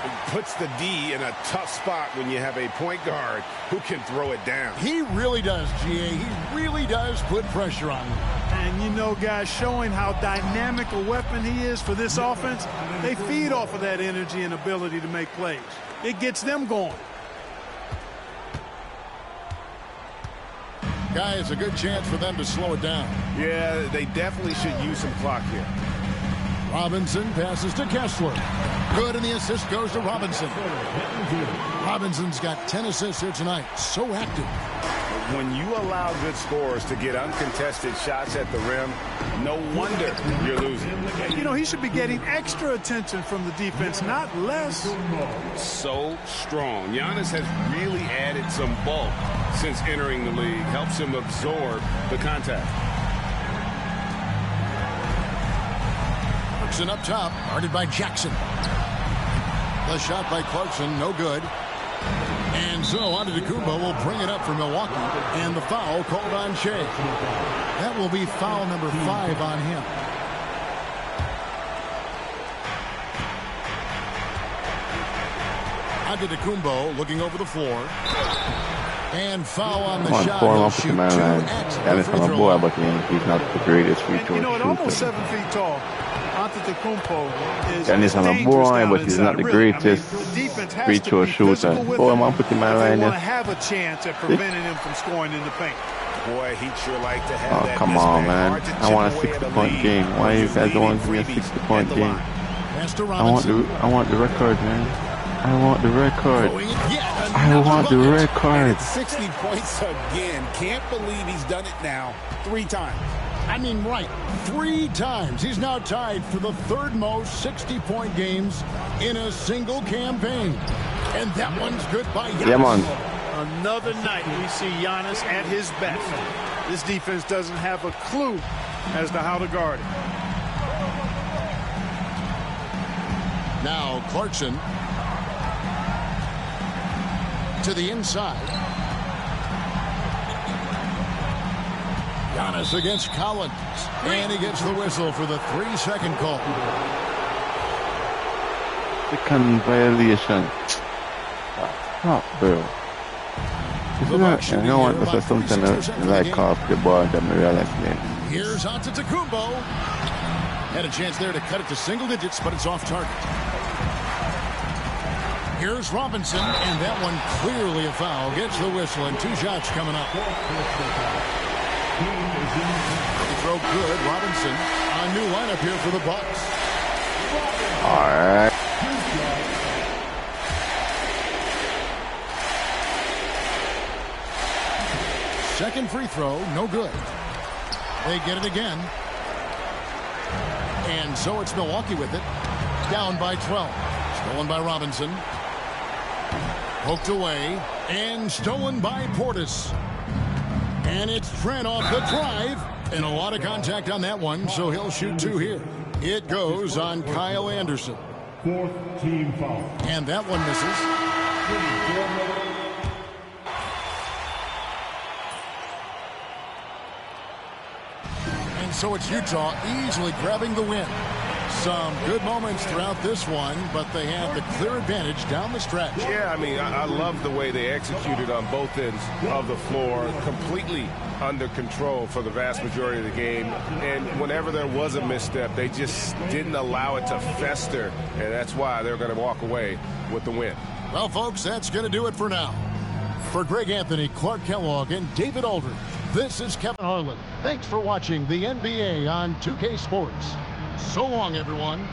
[SPEAKER 8] It puts the D in a tough spot when you have a point guard who can throw it down.
[SPEAKER 4] He really does, GA. He really does put pressure on them.
[SPEAKER 6] And, you know, guys, showing how dynamic a weapon he is for this offense, they feed off of that energy and ability to make plays. It gets them going.
[SPEAKER 4] Guys, a good chance for them to slow it down.
[SPEAKER 8] Yeah, they definitely should use some clock here.
[SPEAKER 4] Robinson passes to Kessler. Good, and the assist goes to Robinson. Robinson's got 10 assists here tonight. So active.
[SPEAKER 8] When you allow good scorers to get uncontested shots at the rim, no wonder you're losing.
[SPEAKER 6] You know, he should be getting extra attention from the defense, not less.
[SPEAKER 8] So strong. Giannis has really added some bulk since entering the league. Helps him absorb the contact.
[SPEAKER 4] Clarkson up top, guarded by Jackson. The shot by Clarkson, no good. And so Antetokounmpo will bring it up for Milwaukee, and the foul called on Shea. That will be foul number 5 on him. Antetokounmpo looking over the floor. And foul on the shot. He'll shoot 2 at the free throw line.
[SPEAKER 7] But he's not the greatest free throw
[SPEAKER 6] at
[SPEAKER 7] shooter.
[SPEAKER 6] almost 7 feet tall, Antetokounmpo is
[SPEAKER 7] Giannis on a boy, but he's not the greatest free throw shooter. Boy, I'm put him in line.
[SPEAKER 6] They want to have a chance at preventing him from scoring in the paint.
[SPEAKER 8] Boy, he'd sure like to have that.
[SPEAKER 7] Come on, man. I want a 60-point game. Why you guys don't want to give me a 60-point game? I want the record, man. I want the record. I want the record.
[SPEAKER 5] 60 points again. Can't believe he's done it now 3 times.
[SPEAKER 4] I mean, right, 3 times. He's now tied for the 3rd most 60-point games in a single campaign. And that one's good by Giannis.
[SPEAKER 7] Yeah, man.
[SPEAKER 6] Another night we see Giannis at his best. This defense doesn't have a clue as to how to guard him.
[SPEAKER 4] Now Clarkson to the inside. Giannis against Collins. And he gets the whistle for the 3-second call.
[SPEAKER 7] Second violation. Stop, bro. This is not, I don't want to say something like off the ball that I realize then.
[SPEAKER 4] Here's Antetokounmpo. Had a chance there to cut it to single digits, but it's off target. Here's Robinson, and that one clearly a foul. Gets the whistle, and 2 shots coming up. Throw good. Robinson, a new lineup here for the Bucks.
[SPEAKER 7] All right.
[SPEAKER 4] Second free throw, no good. They get it again. And so it's Milwaukee with it. Down by 12. Stolen by Robinson. Poked away. And stolen by Portis. And it's Trent off the drive. And a lot of contact on that one, so he'll shoot 2 here. It goes on Kyle Anderson.
[SPEAKER 1] 4th team foul.
[SPEAKER 4] And that one misses. And so it's Utah easily grabbing the win. Some good moments throughout this one, but they have the clear advantage down the stretch.
[SPEAKER 8] Yeah, I mean, I love the way they executed on both ends of the floor, completely under control for the vast majority of the game. And whenever there was a misstep, they just didn't allow it to fester, and that's why they're going to walk away with the win.
[SPEAKER 4] Well, folks, that's going to do it for now. For Greg Anthony, Clark Kellogg, and David Aldridge, this is Kevin Harlan. Thanks for watching the NBA on 2K Sports. So long, everyone.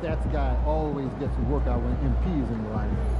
[SPEAKER 14] Stats guy always gets a workout when MP is in the lineup.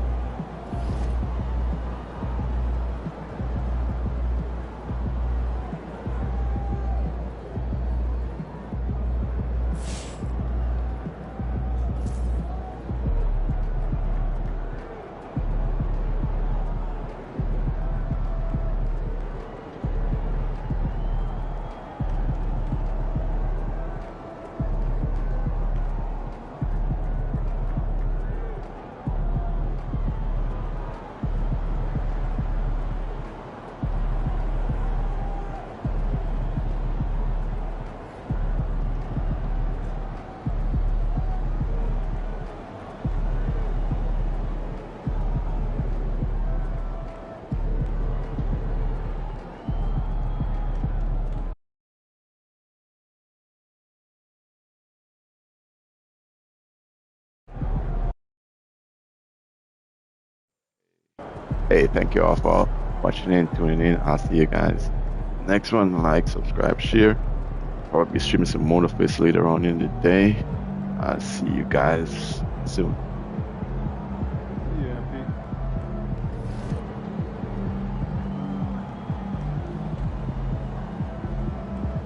[SPEAKER 7] Hey, thank you all for watching and tuning in. I'll see you guys next one. Like, subscribe, share. Probably streaming some more of this later on in the day. I'll see you guys soon.